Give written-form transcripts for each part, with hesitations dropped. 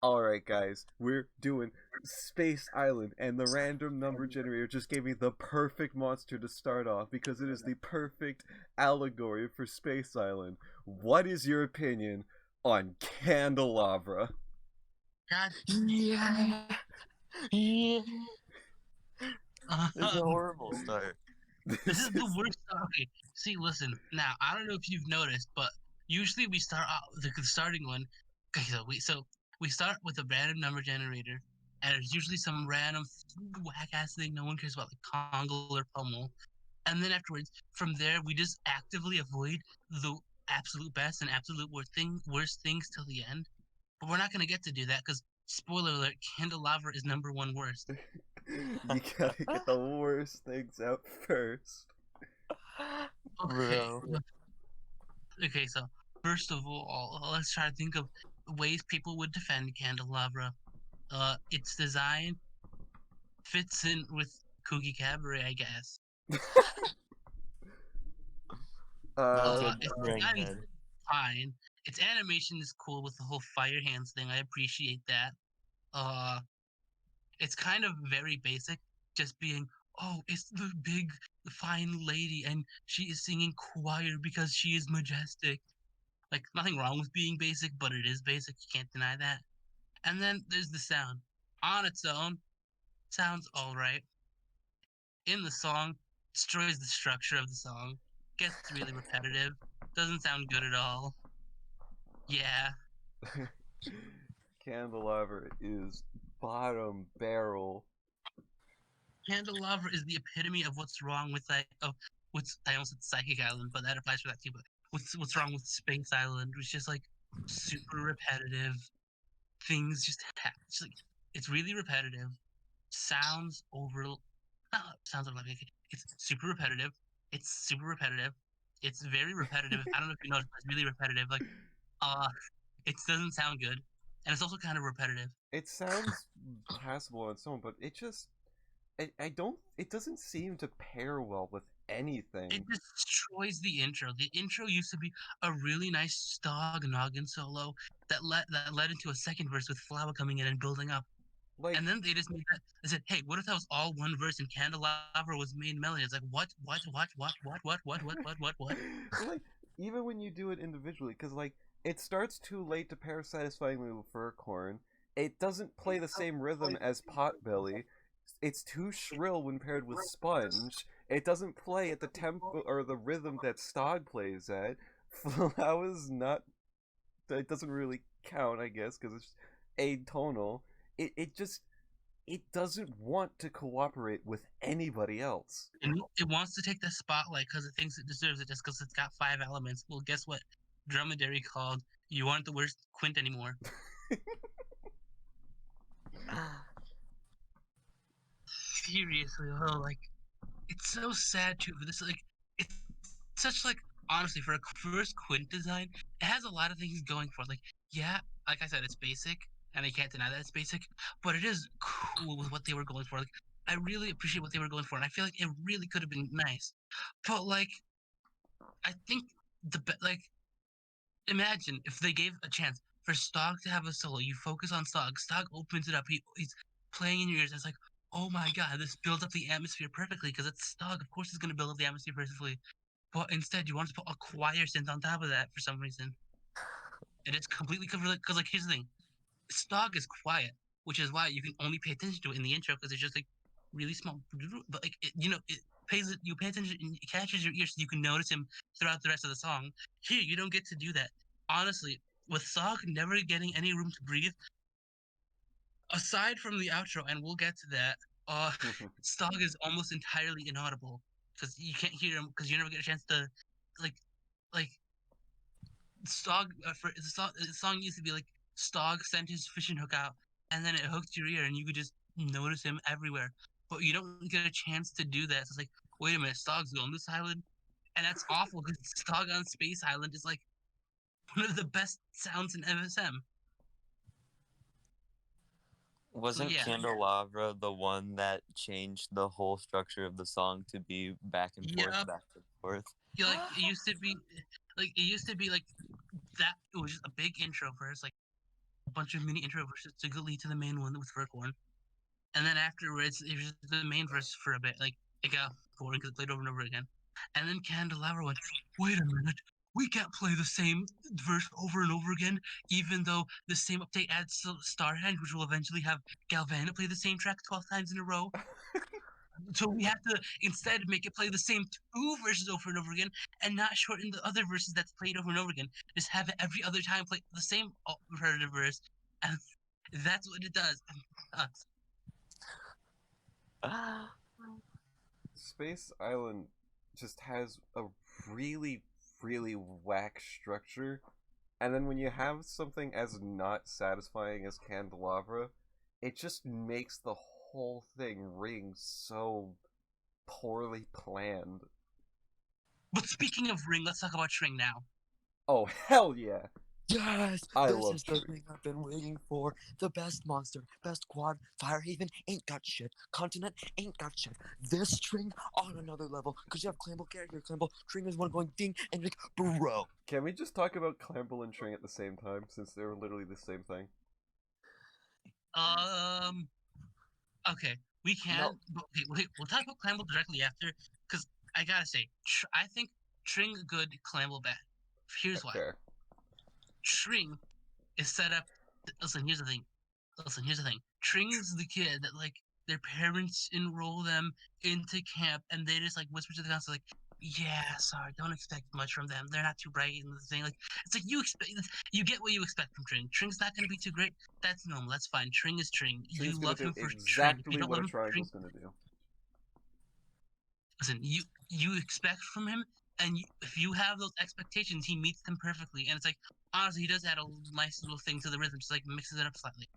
Alright, guys, we're doing Space Island, and the random number generator just gave me the perfect monster to start off because it is the perfect allegory for Space Island. What is your opinion on Candelabra? God, Yeah. Yeah. This is a um, horrible start. this is the worst. Okay, see, listen. Now, I don't know if you've noticed, but usually we start out the starting one. Okay, so we start with a random number generator, and there's usually some random whack ass thing no one cares about, like Congo or Pummel. And then afterwards, from there, we just actively avoid the absolute best and absolute worst things till the end. But we're not gonna get to do that because spoiler alert: Candelabra is number one worst. You gotta get the worst things out first. Okay. Bro. Okay, so first of all, let's try to think of ways people would defend Candelabra. Its design fits in with Cookie Cabaret, I guess. Not Uh, good Its ring design is head. fine. Its animation is cool with the whole fire hands thing. I appreciate that. Uh, it's kind of very basic, just being, oh, it's the big, fine lady, and she is singing choir because she is majestic. Like, nothing wrong with being basic, but it is basic. You can't deny that. And then there's the sound. On its own, sounds alright. In the song, destroys the structure of the song. Gets really repetitive. Doesn't sound good at all. Yeah. Candelabra is bottom barrel. Candelabra is the epitome of what's wrong with what's I almost said Psychic Island, but that applies for that too. But what's wrong with Space Island, which is like super repetitive. Things just it's like it's really repetitive. Sounds over sounds over it's super repetitive. It's super repetitive. It's very repetitive. I don't know if you noticed, but it's really repetitive. Like uh it doesn't sound good. And it's also kind of repetitive. It sounds passable on its own, but I don't. It doesn't seem to pair well with It anything. destroys the intro. The intro used to be a really nice Stog Noggin solo that led into a second verse with Flower coming in and building up. Like, And then they just made that. They said, "Hey, what if that was all one verse and Candelabra was main melody?" It's like, what? like even when you do it individually, because like it starts too late to pair satisfyingly with fir corn. It doesn't play the same rhythm as potbelly. It's too shrill when paired with sponge. It doesn't play at the tempo or the rhythm that Stog plays at. Flowers not. It doesn't really count, I guess, because it's atonal. It just it doesn't want to cooperate with anybody else. And it wants to take the spotlight because it thinks it deserves it just because it's got 5 elements. Well, guess what? Dromedary called. You aren't the worst Quint anymore. Seriously, though, like it's so sad too. This like it's such like honestly for a first Quint design, it has a lot of things going for it. Like yeah, like I said, it's basic, and I can't deny that it's basic, but it is cool with what they were going for. Like I really appreciate what they were going for, and I feel like it really could have been nice. But like I think like imagine if they gave a chance for Stog to have a solo. You focus on Stog. Stog opens it up. He's playing in your ears. It's like, oh my god, this builds up the atmosphere perfectly because it's Stog. Of course, it's going to build up the atmosphere perfectly. But instead, you want to put a choir synth on top of that for some reason. And it's completely covered. Because, like, here's the thing Stog is quiet, which is why you can only pay attention to it in the intro because it's just like really small. But, like, it pays it, you pay attention and it catches your ear so you can notice him throughout the rest of the song. Here, you don't get to do that. Honestly, with Stog never getting any room to breathe, aside from the outro, and we'll get to that, Stog is almost entirely inaudible because you can't hear him because you never get a chance to, like, like Stog. The song used to be like Stog sent his fishing hook out, and then it hooked your ear, and you could just notice him everywhere. But you don't get a chance to do that. So it's like, wait a minute, Stog's on this island, and that's awful because Stog on Space Island is like one of the best sounds in MSM. So Wasn't yeah, Candelabra the one that changed the whole structure of the song to be back and forth, yeah, back and forth? like it used to be like that. It was just a big intro first, like a bunch of mini intro verses to lead to the main one with Furcorn. And then afterwards, it was the main verse for a bit. Like, it got boring because it played over and over again. And then Candelabra went, wait a minute, we can't play the same verse over and over again, even though the same update adds Starhand, which will eventually have Galvana play the same track 12 times in a row. So we have to instead make it play the same 2 verses over and over again, and not shorten the other verses that's played over and over again. Just have it every other time play the same repetitive verse, and that's what it does. Space Island just has a really, really whack structure, and then when you have something as not satisfying as Candelabra, it just makes the whole thing ring so poorly planned. But speaking of Ring, let's talk about String now. Oh, hell yeah! Yes! I this love is the String. thing I've been waiting for. The best monster, best quad, Firehaven ain't got shit. Continent ain't got shit. This String on another level. Cause you have Clamble, get here, Clamble. String is one going ding and like, bro. Can we just talk about Clamble and String at the same time, since they're literally the same thing? Okay, we can. No. But okay, we'll talk about Clamble directly after, because I gotta say, I think String good, Clamble bad. Here's why. Fair. String is set up. Listen, here's the thing. String's the kid that like their parents enroll them into camp, and they just like whisper to the council like, "Yeah, sorry, don't expect much from them. They're not too bright." And the thing like it's like you get what you expect from String. String's not gonna be too great. That's normal. That's fine. String is String. String's You gonna love do him for String. If you exactly don't what love a him for String, triangle's gonna do. listen, you expect from him, and if you have those expectations, he meets them perfectly. And it's like honestly, he does add a nice little thing to the rhythm, just like mixes it up slightly.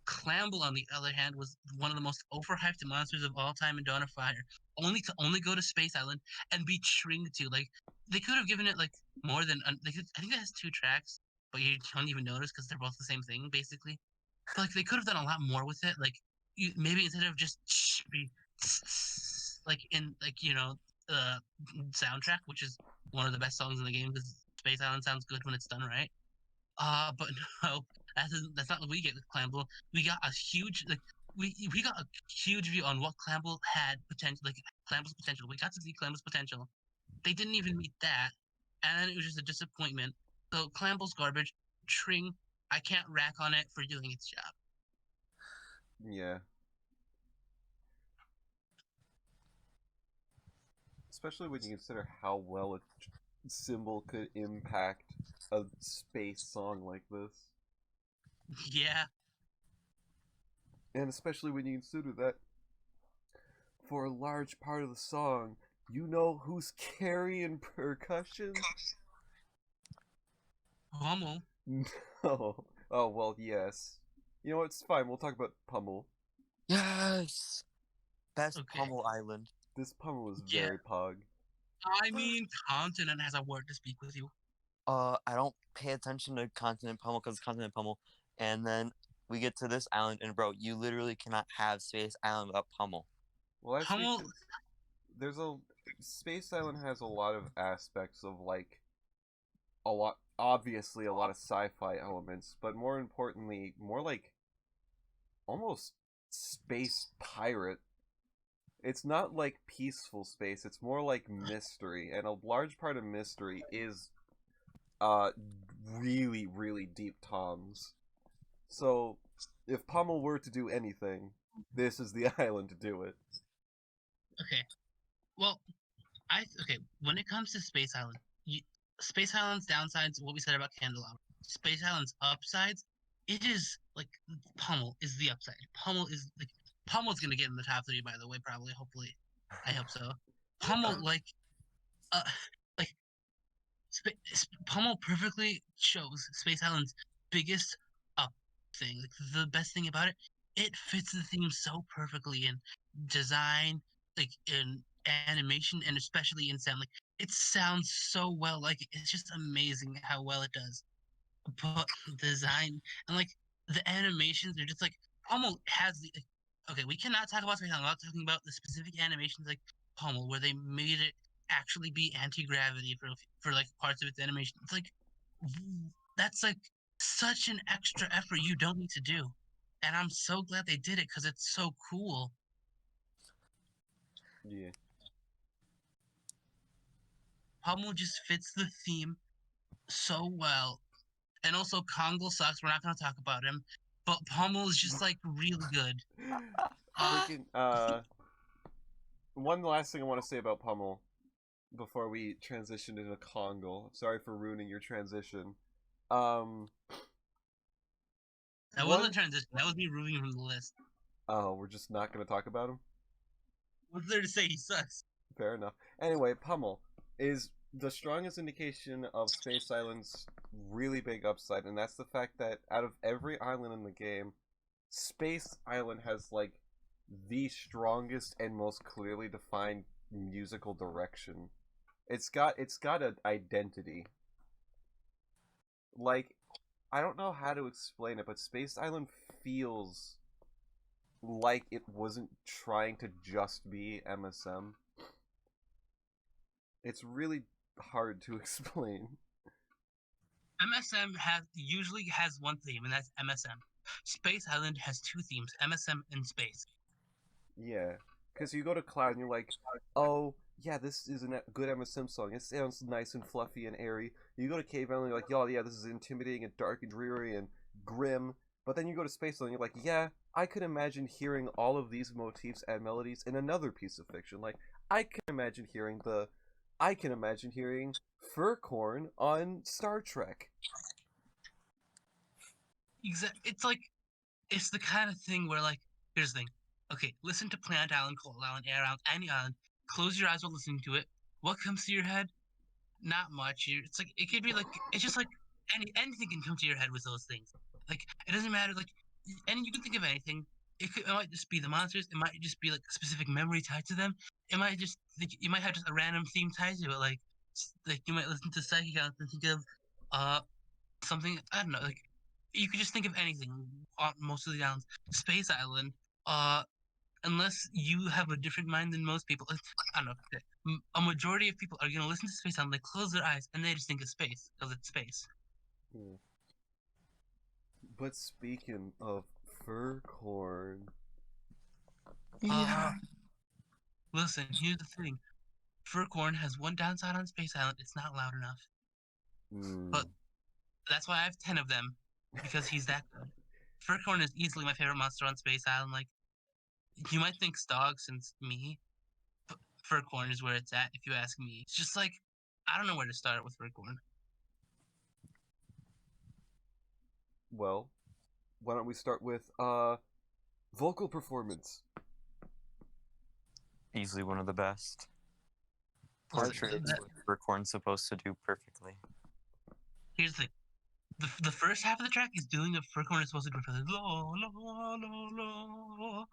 Clamble, on the other hand, was one of the most overhyped monsters of all time in Dawn of Fire. Only go to Space Island and be String to. Like they could have given it like more than I think it has 2 tracks, but you don't even notice because they're both the same thing basically. But like they could have done a lot more with it. Like maybe instead of just be like in like the soundtrack, which is one of the best songs in the game because Space Island sounds good when it's done right. But no, that's not what we get with Clamble. We got a huge we got a huge view on what Clamble had potential, like Clamble's potential. We got to see Clamble's potential. They didn't even meet that, and then it was just a disappointment. So Clamble's garbage. String, I can't rack on it for doing its job. Yeah. Especially when you consider how well a symbol could impact a space song like this. Yeah. And especially when you consider that for a large part of the song, you know who's carrying percussion? Pummel. No. Oh, well, yes. You know what? It's fine. We'll talk about Pummel. Yes! Best Okay. Pummel Island. This Pummel is Yeah. very pog. I mean, Continent has a word to speak with you. I don't pay attention to Continent Pummel because Continent Pummel. And then we get to this island, and bro, you literally cannot have Space Island without Pummel. Well, that's Pummel. because there's a Space Island has a lot of aspects of like obviously a lot of sci-fi elements, but more importantly, more like almost space pirate. It's not like peaceful space, it's more like mystery, and a large part of mystery is uh really, really deep toms. So if Pommel were to do anything, this is the island to do it. Okay. Well, okay. When it comes to Space Island, Space Island's downsides, what we said about Candelabra. Space Island's upsides, it is like Pummel is the upside. Pummel's gonna get in the top 3, by the way, probably, hopefully. I hope so. Pummel uh like Pummel perfectly shows Space Island's biggest up thing. Like the best thing about it, it fits the theme so perfectly in design, like in animation, and especially in sound. Like it sounds so well. Like it's just amazing how well it does. But design and like the animations are just like Pummel has the. Okay, we cannot talk about Space Island without talking about the specific animations like Pummel, where they made it actually be anti-gravity for like parts of its animation. It's like that's like such an extra effort you don't need to do. And I'm so glad they did it because it's so cool. Yeah. Pummel just fits the theme so well. And also Kongo sucks. We're not gonna talk about him. But Pummel is just like really good. Freaking one last thing I want to say about Pummel before we transition into Kongle. Sorry for ruining your transition. That One wasn't a transition. That was me removing from the list. Oh, we're just not going to talk about him? What's there to say he sucks? Fair enough. Anyway, Pummel is the strongest indication of Space Island's really big upside, and that's the fact that out of every island in the game, Space Island has like the strongest and most clearly defined musical direction. It's got an identity. Like, I don't know how to explain it, but Space Island feels like it wasn't trying to just be MSM. It's really hard to explain. MSM usually has one theme, and that's MSM. Space Island has two themes: MSM and space. Yeah, because you go to Cloud and you're like, oh, yeah, this is a good MSM song. It sounds nice and fluffy and airy. You go to Cave Island and you're like, oh, yeah, this is intimidating and dark and dreary and grim. But then you go to Space Island and you're like, yeah, I could imagine hearing all of these motifs and melodies in another piece of fiction. Like, I can imagine hearing Furcorn on Star Trek. It's like it's the kind of thing where like here's the thing. Okay, listen to Plant Island, Cold Island, Air Island, any island. Close your eyes while listening to it. What comes to your head? Not much. It's like it could be like it's just like anything can come to your head with those things. Like it doesn't matter. Like and you can think of anything. It might just be the monsters. It might just be like a specific memory tied to them. It might just you might have just a random theme tied to it. Like you might listen to Psychic Island and think of uh something I don't know. Like you could just think of anything on most of the islands. Space Island. Uh, unless you have a different mind than most people. I don't know. A majority of people are gonna listen to Space Island. They close their eyes and they just think of space because it's space. Hmm. But speaking of Furcorn, Uh, listen. Here's the thing. Furcorn has one downside on Space Island. It's not loud enough. But mm, that's why I have 10 of them because he's that good. Furcorn is easily my favorite monster on Space Island. Like you might think Stog since me, but Furcorn is where it's at. If you ask me, it's just like I don't know where to start with Furcorn. well, why don't we start with vocal performance? Easily one of the best. Listen, Portraits what Furcorn's supposed to do perfectly. here's the thing. The first half of the track is doing a Furcorn is supposed to do perfectly. La, la, la,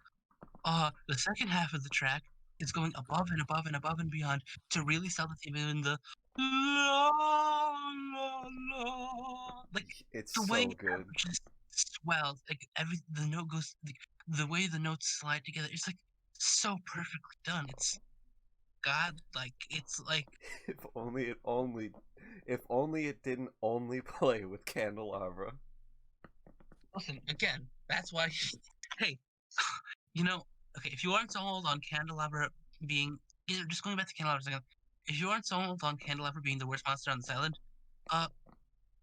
la. The second half of the track is going above and above and above and beyond to really sell the theme in the la, la, la. Like It's the way so it good. just swells, like the note goes, the way the notes slide together, it's like so perfectly done. It's God, like it's like If only it didn't only play with Candelabra. listen again. That's why, hey, you know, okay, if you aren't sold on Candelabra being, just going back to Candelabra for a second, if you aren't sold on Candelabra being the worst monster on this island, uh,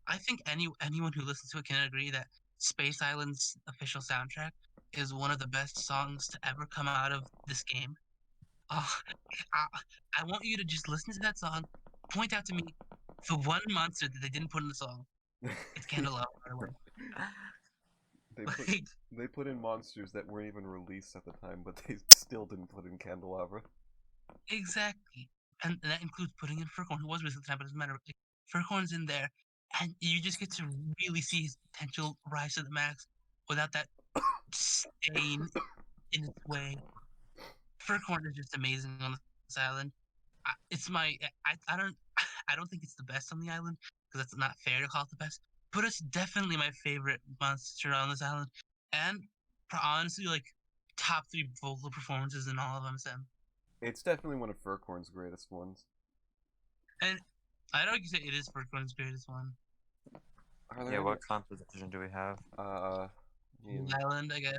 I think anyone who listens to it can agree that Space Island's official soundtrack is one of the best songs to ever come out of this game. Uh, I, I want you to just listen to that song, point out to me the one monster that they didn't put in the song. It's Candelabra, by the way. they put Like, they put in monsters that weren't even released at the time, but they still didn't put in Candelabra. exactly. And that includes putting in Furcorn, who was released at the time, but it doesn't matter. Like, Furcorn's in there, and you just get to really see his potential rise to the max without that stain in its way. Furcorn is just amazing on this island. It's my I don't I don't think it's the best on the island because it's not fair to call it the best, but it's definitely my favorite monster on this island, and honestly, like top three vocal performances in all of MSM. It's definitely one of Furcorn's greatest ones. And I'd argue say it is Furcorn's greatest one. Are there Yeah, any? what composition do we have? I mean, Island, I guess.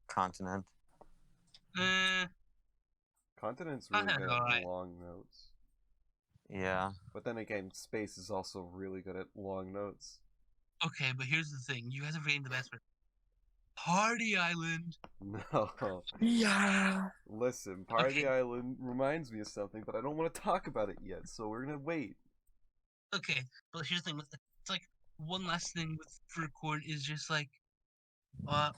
Continent. Eh, continent's I really think good all at right. long notes. Yeah. But then again, space is also really good at long notes. Okay, but here's the thing: you guys are forgetting the best word. Party Island. No. Yeah. Listen, Party Okay. Island reminds me of something, but I don't want to talk about it yet, so we're gonna wait. Okay, but here's the thing: it's like one last thing with fruit corn is just like, uh,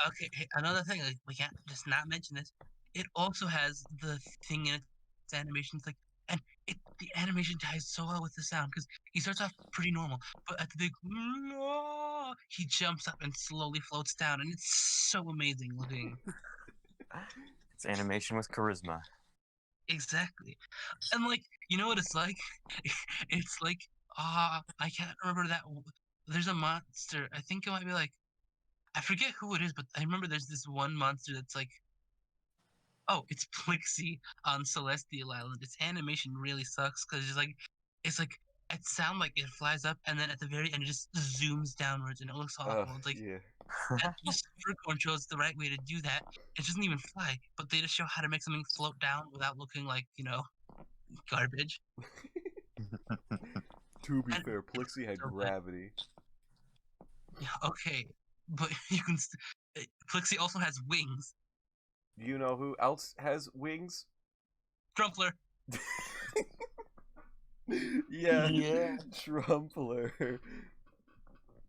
okay, hey, another thing, like we can't just not mention this. It also has the thing in its animations, like, and the animation ties so well with the sound because he starts off pretty normal, but at the big, "No," he jumps up and slowly floats down, and it's so amazing looking. It's animation with charisma. Exactly, and like, you know what it's like? It's like, I can't remember that. There's a monster. I think it might be like, I forget who it is, but I remember there's this one monster that's like, oh, it's Plixie on Celestial Island. Its animation really sucks because it's like it sounds like it flies up and then at the very end it just zooms downwards and it looks awful. It's like Yeah. at least Fruitcorn shows the right way to do that. It doesn't even fly, but they just show how to make something float down without looking like, garbage. To be And fair, Plixie had so good. gravity. Yeah, okay, but Plixie also has wings. Do you know who else has wings? Trumpler. Yeah, Yeah. Trumpler.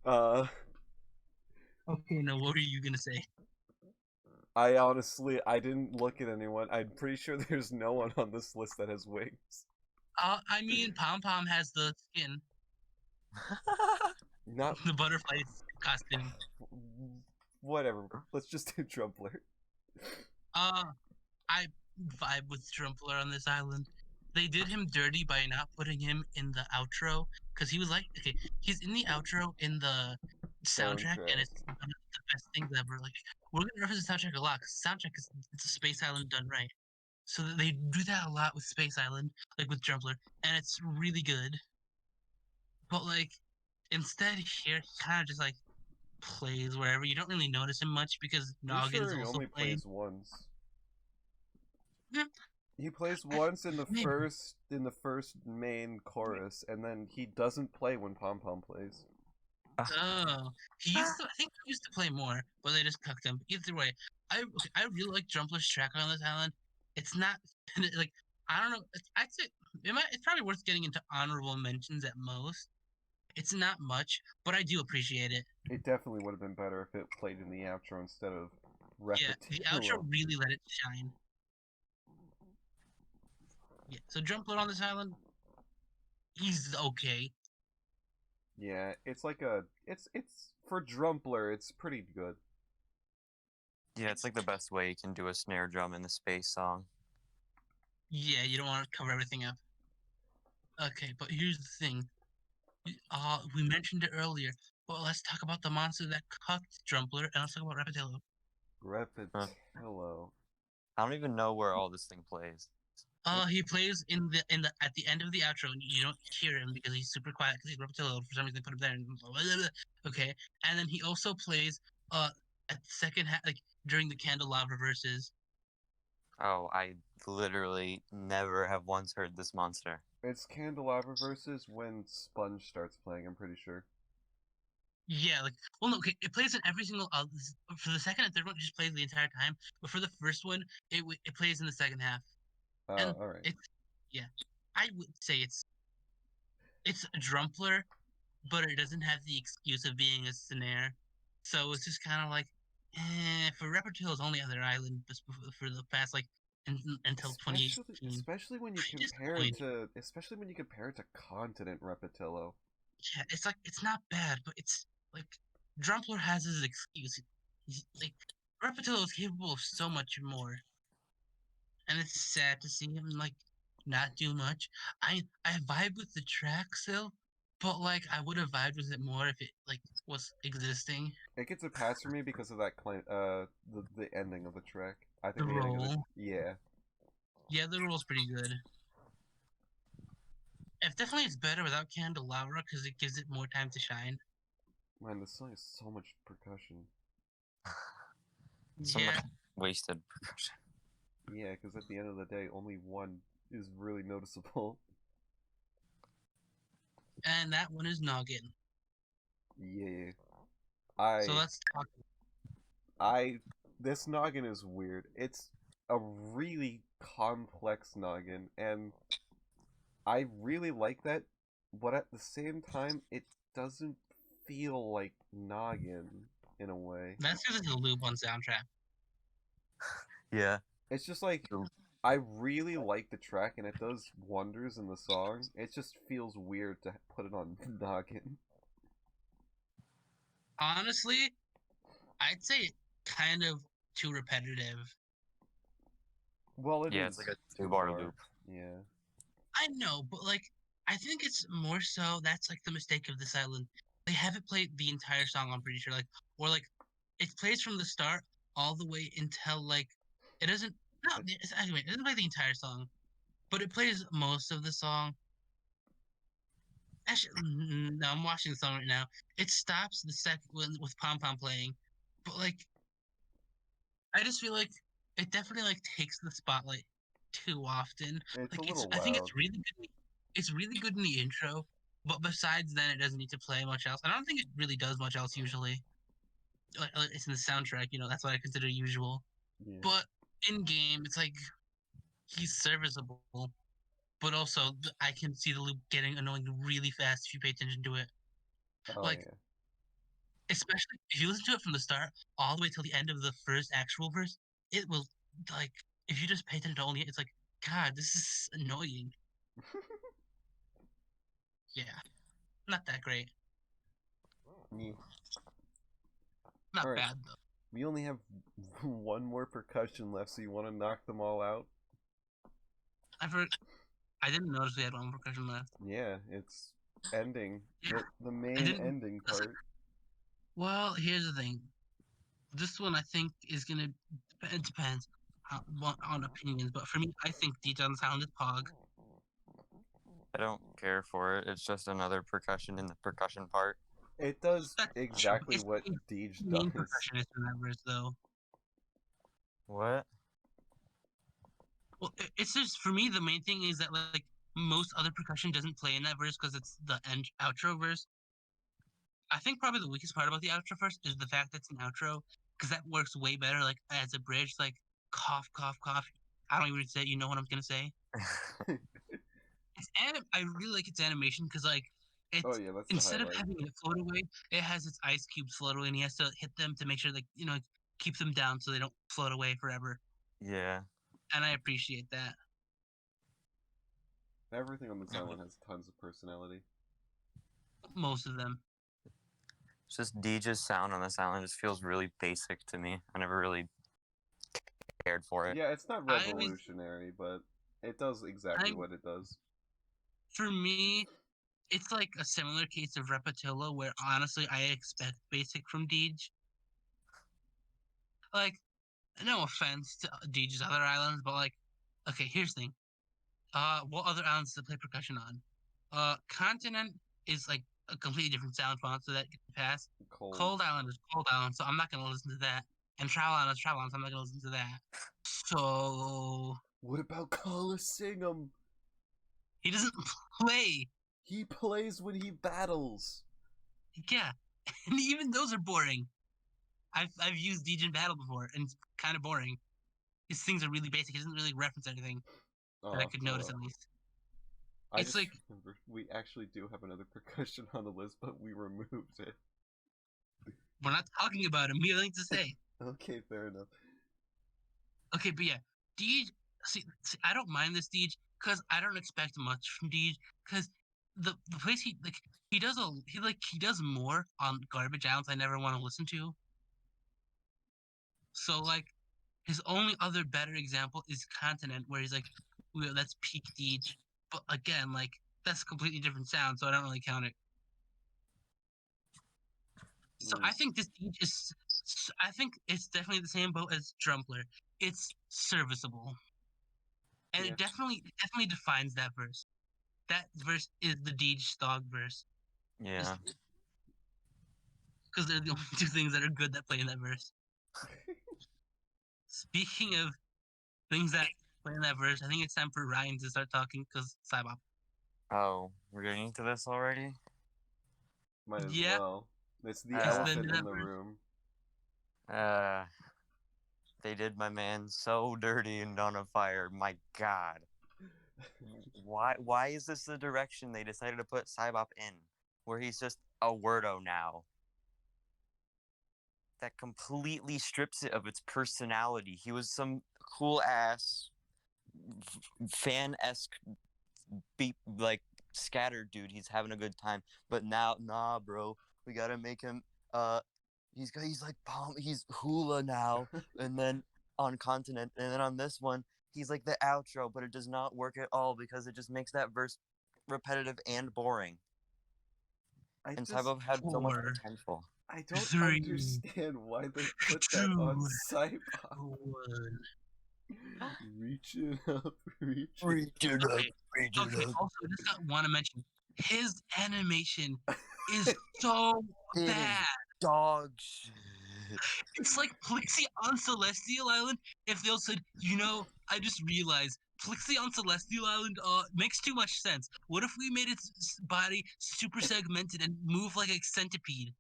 Uh, Okay, now what are you gonna say? I didn't look at anyone. I'm pretty sure there's no one on this list that has wings. I mean, Pom Pom has the skin, Not the butterfly costume. whatever. Let's just do Trumpler. Uh, I vibe with Trumpler on this island. They did him dirty by not putting him in the outro because he was like, okay, he's in the outro in the soundtrack, and Soundtrack. it's one of the best things ever. Like, we're gonna reference the soundtrack a lot because soundtrack is it's a Space Island done right. So they do that a lot with Space Island, like with Trumpler, and it's really good. But like, instead here, he kind of just like plays wherever. You don't really notice him much because Pretty Noggin is sure he also only playing. plays once. Yeah, He plays once in the maybe. first main chorus, and then he doesn't play when Pom Pom plays. Oh, he used to. I think he used to play more, but they just cucked him. Either way, I really like Jumpler's track on this island. It's not like, I don't know. I'd say it's probably worth getting into honorable mentions at most. It's not much, but I do appreciate it. It definitely would have been better if it played in the outro instead of Yeah, the outro Repetillo. really let it shine. Yeah, so Jumpler on this island, he's okay. Yeah, it's like it's for Drumpler, it's pretty good. Yeah, it's like the best way you can do a snare drum in the space song. Yeah, you don't want to cover everything up. Okay, but here's the thing. We mentioned it earlier, but let's talk about the monster that cucked Drumpler, and let's talk about Rapitillo. Huh. Repetillo. I don't even know where all this thing plays. He plays in the at the end of the outro, and you don't hear him because he's super quiet because he's Rapitillo. For some reason, they put him there. And blah, blah, blah. Okay, and then he also plays at the second half, like during the Candelabra verses. Oh, I literally never have once heard this monster. It's Candelabra versus when Sponge starts playing, I'm pretty sure. Yeah, like, well, no, okay, it plays in every single for the second and third one, it just plays the entire time. But for the first one, it plays in the second half, and Alright. it's yeah, I would say it's a Drumpler, but it doesn't have the excuse of being a snare. So it's just kind of like, for Repertoil's only other island for the past like until Especially 2018. especially when you Pretty compare it disappointing. to especially when you compare it to Continent Repetillo. Yeah, it's like it's not bad, but it's like Drumpler has his excuse. Like Repetillo is capable of so much more, and it's sad to see him like not do much. I vibe with the track still, but like I would have vibed with it more if it like was existing. It gets a pass for me because of that the ending of the track. I The think the ending of the role, yeah. yeah, the role's pretty good. If definitely it's better without Candelabra because it gives it more time to shine. Man, this song has so much percussion. So much wasted percussion. Yeah, because at the end of the day, only one is really noticeable. And that one is Noggin. Yeah. So let's talk. This noggin is weird. It's a really complex noggin, and I really like that, but at the same time, it doesn't feel like noggin in a way. That's because it's a loop on soundtrack. Yeah. It's just like, I really like the track, and it does wonders in the song. It just feels weird to put it on noggin. Honestly, I'd say kind of too repetitive. Well, it Yeah, is it's like a 2-bar bar. loop. Yeah. I know, but like, I think it's more so that's like the mistake of this island. They haven't played the entire song, I'm pretty sure. Like, or like, it plays from the start all the way until like, it doesn't. No, anyway, it doesn't play the entire song, but it plays most of the song. Actually, no, I'm watching the song right now. It stops the second with pom pom playing, but like, I just feel like it definitely like takes the spotlight too often. It's a Like little I think loud. it's really good. It's really good in the intro, but besides then, it doesn't need to play much else. I don't think it really does much else usually. It's in the soundtrack, that's what I consider usual. Yeah. But in game, it's like he's serviceable, but also I can see the loop getting annoying really fast if you pay attention to it. Oh, Like yeah. especially if you listen to it from the start all the way till the end of the first actual verse, it will like if you just pay attention to only it, it's like God, this is annoying. Yeah, not that great. Yeah. Not Alright. bad though. We only have one more percussion left, so you want to knock them all out? I didn't notice we had one more percussion left. Yeah, it's ending. Yeah, The I main didn't. ending part. Well, here's the thing. This one I think is gonna. It depends on opinions, but for me, I think Deep Down the Sound is Pog. I don't care for it. It's just another percussion in the percussion part. It does That's true. exactly It's what the Deej main does. percussionist in that verse, though. What? Well, it's just for me the main thing is that like most other percussion doesn't play in that verse because it's the end outro verse. I think probably the weakest part about the outro verse is the fact that it's an outro because that works way better like as a bridge. Like cough, cough, cough. I don't even say. You know what I'm gonna say? I really like its animation because like Oh it's yeah, that's the instead of highlight. having it float away, it has its ice cubes float away, and he has to hit them to make sure like keep them down so they don't float away forever. Yeah. And I appreciate that. Everything on this island has tons of personality. Most of them. It's just DJ's sound on this island just feels really basic to me. I never really cared for it. Yeah, it's not I always, revolutionary, but it does exactly I what it does. for me, it's like a similar case of Repetillo where honestly I expect basic from Deej. Like, no offense to Deej's other islands, but like, okay, here's the thing. What other islands does it play percussion on? Continent is like a completely different sound font, so that can pass. Cold. Cold Island is Cold Island, so I'm not gonna listen to that. And Travel Island is Travel Island, so I'm not gonna listen to that. So What about Coliseum? he doesn't play. He plays when he battles. Yeah, and even those are boring. I've used Deej in battle before, and it's kind of boring. His things are really basic. He doesn't really reference anything that I Oh, could oh notice well. at least. I It's just like remembered we actually do have another percussion on the list, but we removed it. we're not talking about him. We have nothing to say. Okay, fair enough. Okay, but yeah, Deej. See, I don't mind this Deej because I don't expect much from Deej because the place he does more on garbage islands I never want to listen to. So like his only other better example is Continent where he's like, well, that's peak Deej, but again like that's a completely different sound, so I don't really count it. So Mm, I think this Deej is. I think it's definitely the same boat as Drumpler. It's serviceable. And yeah. it definitely defines that verse. That verse is the Deej Stog verse. Yeah. Just because they're the only two things that are good that play in that verse. Speaking of things that play in that verse, I think it's time for Ryan to start talking because Cybop. Oh, we're getting into this already? Might as Yeah, well. It's the it's the elephant end of in that the verse. room. They did my man so dirty and on a fire. My God. Why is this the direction they decided to put Cybop in? Where he's just a wordo now. That completely strips it of its personality. He was some cool ass fan-esque beat like scattered dude. He's having a good time. But now, nah, bro. We gotta make him he's like he's hula now. And then on continent, and then on this one, he's like the outro, but it does not work at all because it just makes that verse repetitive and boring. And Cybop had so much 4, potential. I don't 3, understand why they put that 2, on Cybop. 1. Reaching up, reaching. Okay. Also, I just want to mention his animation is so It bad. is dog shit. It's like Plixie on Celestial Island. If they'll said, I just realized Plixie on Celestial Island makes too much sense. What if we made its body super segmented and move like a centipede?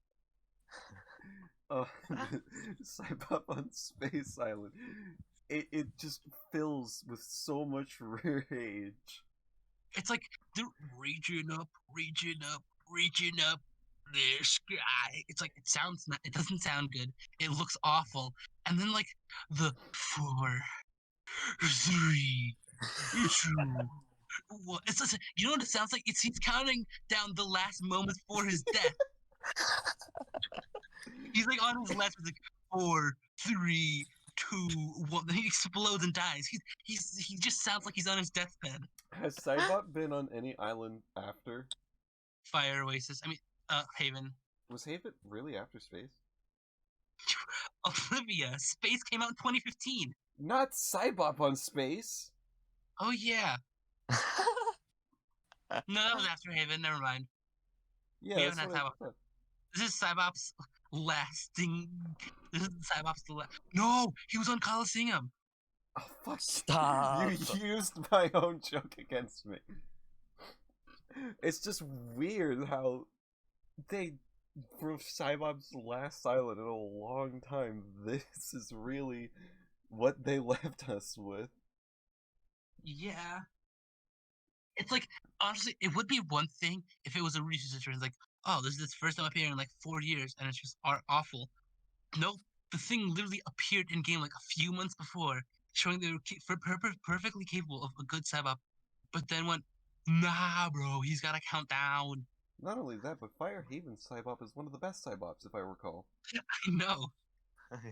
Cybop on Space Island. It just fills with so much rage. It's like they're reaching up, reaching up, reaching up the sky. It's like it doesn't sound good. It looks awful. And then like the 4, 3, 2. What? It's just, you know what it sounds like? He's counting down the last moments for his death. He's like on his last, like 4, 3, 2, 1. Then he explodes and dies. He just sounds like he's on his deathbed. Has Cybop been on any island after? Fire Oasis. I mean, Haven. Was Haven really after Space? Olivia. Space came out in 2015. Not Cybop on Space. Oh yeah. No, that was after Haven. Never mind. Yeah, We that's haven't what had I Cybop. thought. This is Cybop's lasting. This is Cybop's No, he was on Coliseum. Oh fuck! Stop. You used my own joke against me. It's just weird how they, for Cybop's last island in a long time, this is really what they left us with. Yeah. It's like, honestly, it would be one thing if it was a research situation. Like, oh, this is its first time appearing in like 4 years, and it's just awful. No, the thing literally appeared in game like a few months before, showing they were perfectly capable of a good Cybop, but then went, nah, bro, he's got to count down. Not only that, but Fire Haven Cybop is one of the best Cybops, if I recall. I know.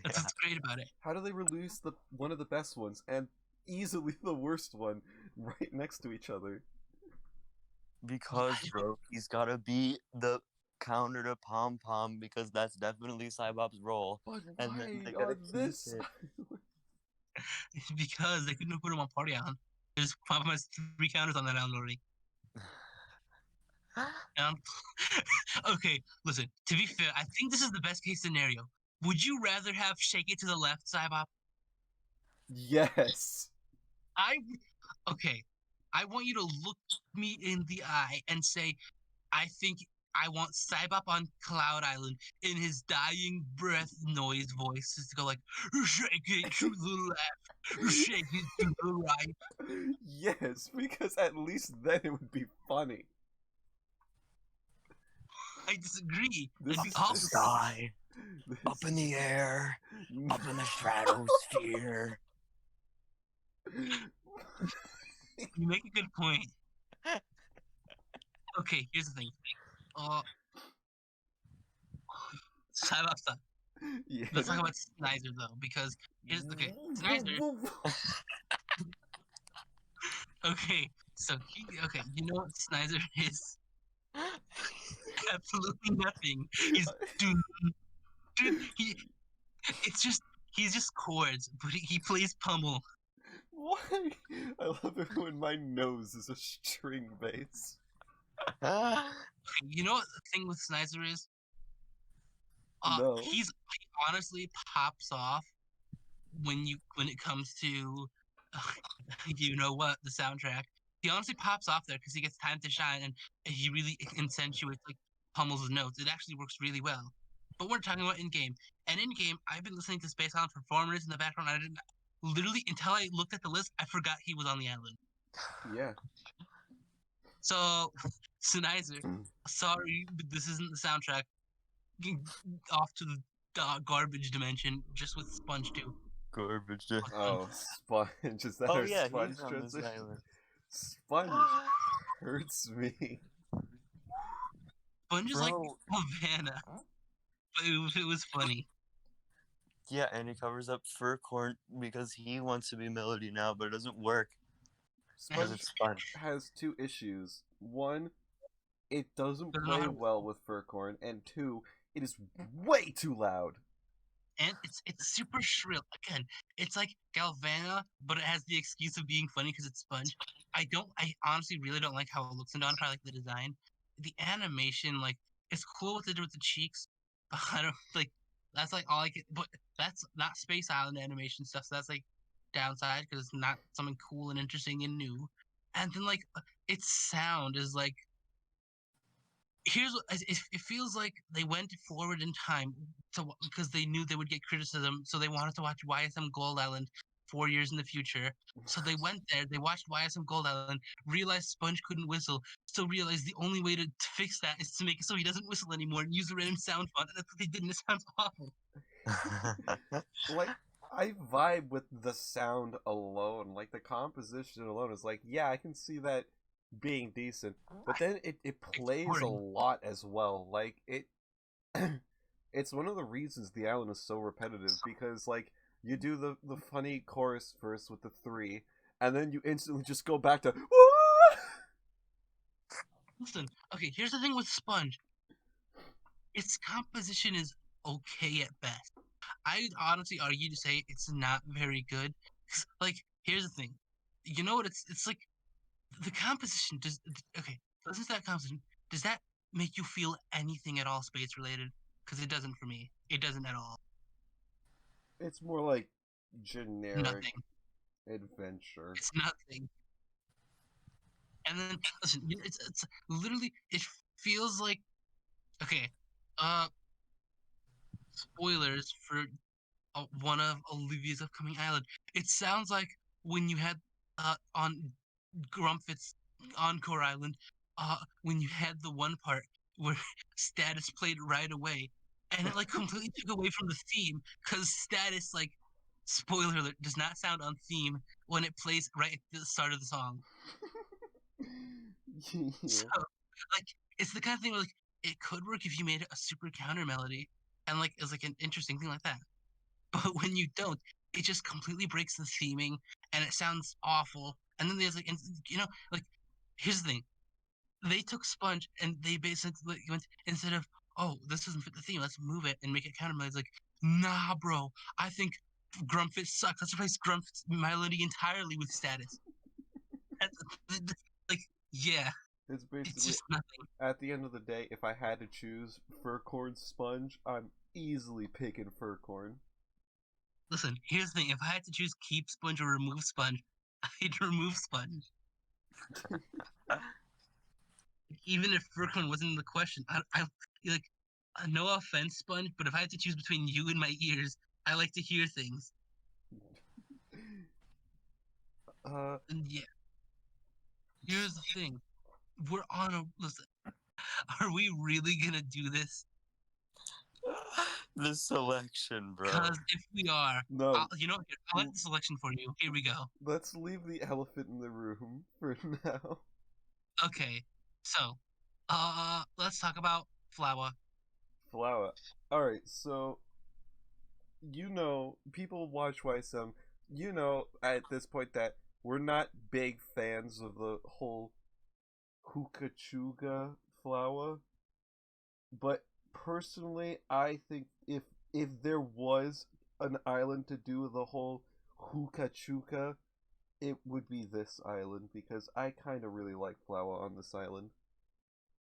That's what's great about it. How do they release one of the best ones and easily the worst one right next to each other? Because, bro, he's gotta be the counter to Pom Pom because that's definitely Cybop's role. But And why then they gotta on keep this? it. It's because they couldn't put him on Party Island. There's Papa has 3 counters on that island already. Okay, listen. To be fair, I think this is the best case scenario. Would you rather have Shake It to the Left, Cybop? Yes. Okay. I want you to look me in the eye and say, I think I want Cybop on Cloud Island in his dying breath noise voice. Just to go like, shake it to the left, shake it to the right. Yes, because at least then it would be funny. I disagree. This It'd be is awesome. Sky, up in the air, up in the stratosphere. You make a good point. Okay, here's the thing. Cybop stuff. Yeah. Let's talk about Snyder though, because Snyder. Okay, so you know what Snyder is? Absolutely nothing. He's he's just chords, but he plays pummel. Why? I love it when my nose is a string bass. You know what the thing with Snyder is? No. He honestly pops off when it comes to you know what, the soundtrack. He honestly pops off there because he gets time to shine and he really accentuates, like, pummels his notes. It actually works really well. But we're talking about in game. And in game, I've been listening to Space Island performers in the background. I didn't literally until I looked at the list, I forgot he was on the island. Yeah. So, Sennheiser, sorry, but this isn't the soundtrack. Off to the garbage dimension, just with Sponge too. Garbage. Oh, Sponge. Is that Oh our yeah, Sponge he's on this transition? island. Sponge hurts me. Sponge is like Bro. Havana, but it was funny. Yeah, and he covers up Furcorn because he wants to be Melody now, but it doesn't work because Sponge it's Sponge. has two issues. One, it doesn't Doesn't know how play to well with Furcorn, and two, it is way too loud. and it's super shrill. Again, it's like Galvana, but it has the excuse of being funny because it's Sponge. I honestly really don't like how it looks in Dawn. I like the design, the animation. Like it's cool what they did with the cheeks, but I don't like. That's like all I get. But that's not Space Island animation stuff. So that's like downside because it's not something cool and interesting and new. And then like its sound is like it feels like they went forward in time because they knew they would get criticism, so they wanted to watch YSM Gold Island 4 years in the future. So they went there, they watched YSM Gold Island, realized Sponge couldn't whistle, so realized the only way to fix that is to make it so he doesn't whistle anymore and use a random sound font, and that's what they did, and it sounds awful. Like, I vibe with the sound alone. Like, the composition alone is like, yeah, I can see that being decent. But then it plays a boring. lot as well. Like, it's one of the reasons the island is so repetitive, because, like, you do the funny chorus first with the three, and then you instantly just go back to, Listen, okay, here's the thing with Sponge. Its composition is okay at best. I'd honestly argue to say it's not very good. 'Cause, like, here's the thing. You know what? It's like the composition does. Okay, listen to that composition. Does that make you feel anything at all space related? Because it doesn't for me. It doesn't at all. it's more like generic Nothing. adventure. It's nothing. And then listen, it's literally it feels like okay. Uh, spoilers for one of Olivia's upcoming island. It sounds like when you had on Grumpet's Encore Island, when you had the one part where Status played right away, and it like completely took away from the theme because Status, like, spoiler alert, does not sound on theme when it plays right at the start of the song. So, Yeah. like, it's the kind of thing where, like, it could work if you made it a super counter melody and like it's like an interesting thing like that. But when you don't, it just completely breaks the theming and it sounds awful. And then there's like, and, you know, like, here's the thing. They took Sponge and they basically went, instead of, oh, this doesn't fit the theme, let's move it and make it counter melody. It's like, nah, bro, I think Grumpet sucks. Let's replace Grumpet's melody entirely with Status. Like, yeah, It's it's basically, just nothing. at the end of the day, if I had to choose Furcorn Sponge, I'm easily picking Furcorn. Listen, here's the thing. If I had to choose keep Sponge or remove Sponge, I'd remove Sponge. Even if Furcon wasn't in the question, I like no offense, Sponge, but if I had to choose between you and my ears, I like to hear things. And yeah, here's the thing: we're on a listen. Are we really gonna do this? The selection, bro. Because if we are, No, you know, here, I like the selection for you. Here we go. let's leave the elephant in the room for now. Okay, so, let's talk about Flower. Flower. Alright, so, people watch YSM, at this point that we're not big fans of the whole Hookah Flower. But personally, I think if there was an island to do the whole hookah, it would be this island, because I kind of really like Flower on this island.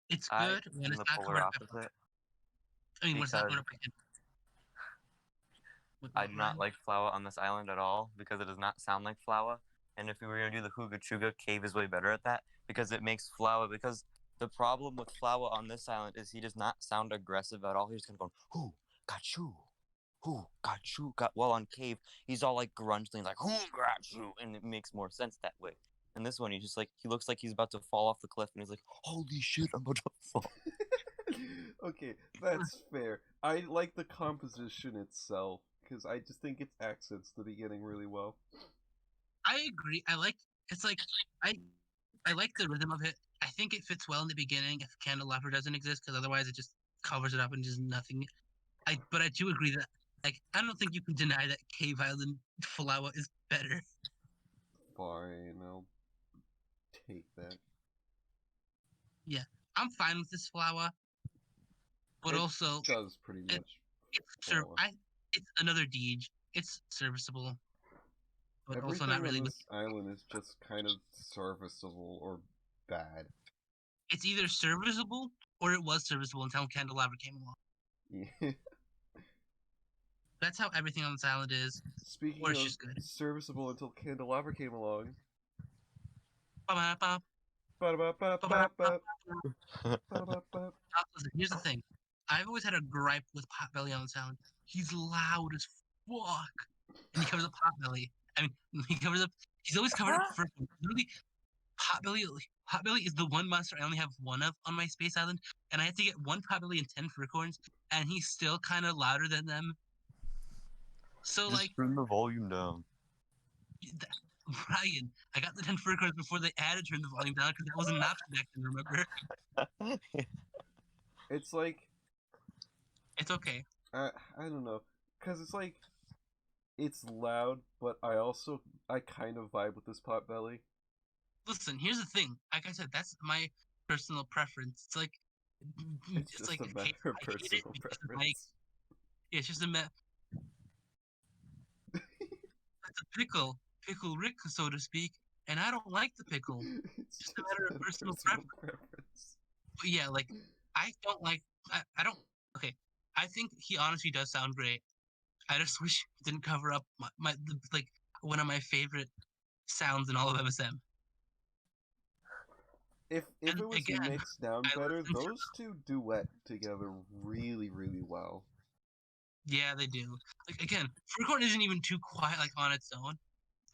It's I good when am it's the not polar covered by opposite. I mean, what's that? Because I do not like Flower on this island at all because it does not sound like Flower. And if we were gonna do the Hooga Chuga, Cave is way better at that because it makes Flower. Because the problem with Flower on this island is he does not sound aggressive at all. He's kind of going, "Who got you? Who got you? Got." Well, on Cave, he's all like grungy, like, "Who got you?" And it makes more sense that way. And this one, he looks like he's about to fall off the cliff, and he's like, "Holy shit, I'm about to fall." Okay, that's fair. I like the composition itself because I just think it accents the beginning really well. I agree. It's like I like the rhythm of it. I think it fits well in the beginning if Candelabra doesn't exist, because otherwise it just covers it up and just nothing. But I do agree that I don't think you can deny that Cave Island Flower is better. Fine, I'll take that. Yeah, I'm fine with this Flower, but It also does pretty much. Flower. it's another Deej. It's serviceable, but also not Everything really. on this island is just kind of serviceable or bad. It's either serviceable or it was serviceable until Candelabra came along. Yeah. That's how everything on this island is. Speaking Or it's of just good. serviceable until Candelabra came along. Ba-ba-ba, Ba-da-ba-ba-ba-ba. Ba-da-ba-ba. Listen, here's the thing. I've always had a gripe with Potbelly on this island. He's loud as fuck. And he covers up Potbelly. I mean, he's always covered up first. Literally, Potbelly is the one monster I only have one of on my space island, and I have to get one Potbelly and 10 Furcorns, and he's still kind of louder than them. So, Just turn the volume down. Brian, I got the 10 Furcorns before they added turn the volume down because that was an option back then, remember? It's like It's okay. I don't know, cause it's like it's loud, but I kind of vibe with this Potbelly. Listen, here's the thing. Like I said, that's my personal preference. It's like It's just like a okay, matter of I hate it personal because preference. it's just it's a pickle Rick, so to speak, and I don't like the pickle. It's Just just a matter a of personal personal preference. preference. But yeah, like I don't like. I don't. Okay, I think he honestly does sound great. I just wish he didn't cover up like one of my favorite sounds in all of MSM. If And it was again, mixed down I better, listen to those two duet together really, really well. yeah, they do. Like again, Freecorn isn't even too quiet like on its own,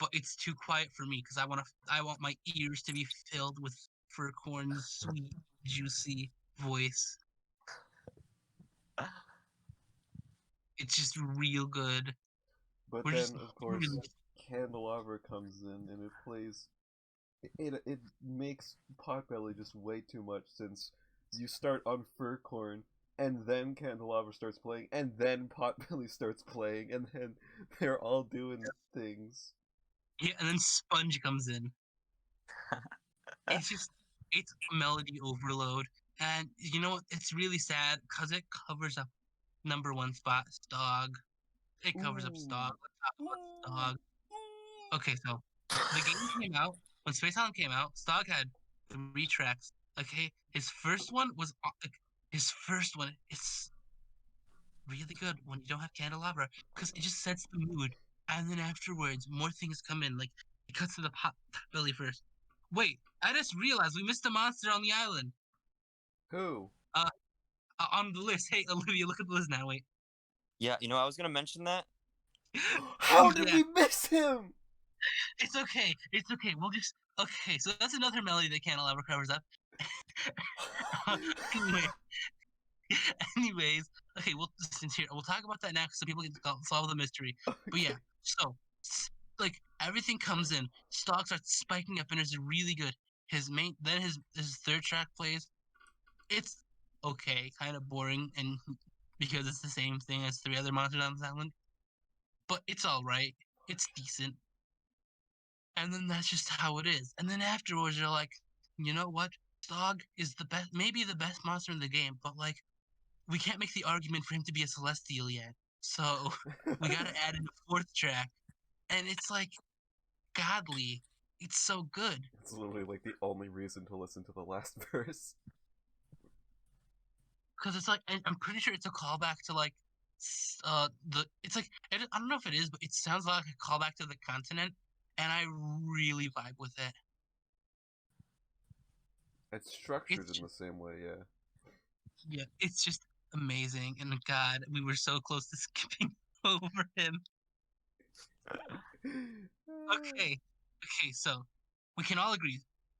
but it's too quiet for me because I want my ears to be filled with Freecorn's sweet, juicy voice. It's just real good. But We're then, just of course, Candelabra comes in and it plays. It makes Potbelly just way too much since you start on Furcorn and then Candelabra starts playing and then Potbelly starts playing and then they're all doing things. yeah, and then Sponge comes in. It's melody overload, and you know what? It's really sad because it covers up number one spot Stog. It covers up Stog. Top one Stog. Okay, so the game came out when Space Island came out. Stog had 3 tracks. Okay, his first one was his first one. It's really good when you don't have Candelabra because it just sets the mood, and then afterwards more things come in. Like it cuts to the pot belly first. Wait, I just realized we missed a monster on the island. Who? Uh, on the list. Hey, Olivia, look at the list now. Wait. Yeah, I was gonna mention that. How did Yeah, we miss him? it's okay. It's okay. We'll just okay. So that's another melody that Candelabra covers up. Anyway, anyways, okay. We'll talk about that next so people can solve the mystery. But yeah, so like everything comes in. Stock starts spiking up and is really good. His third track plays. It's okay, kind of boring, and because it's the same thing as 3 other monsters on this island. But it's all right. It's decent. And then that's just how it is. And then afterwards, you're like, you know what? Stog is the best, maybe the best monster in the game, but like, we can't make the argument for him to be a celestial yet. So we gotta add in a 4th track, and it's like godly. It's so good. It's literally like the only reason to listen to the last verse. because it's like I'm pretty sure it's a callback to like it's like I don't know if it is, but it sounds like a callback to the continent, and I really vibe with it. It's structured It's in the same way, yeah. Yeah, it's just amazing. And God, we were so close to skipping over him. Okay, okay, so we can all agree,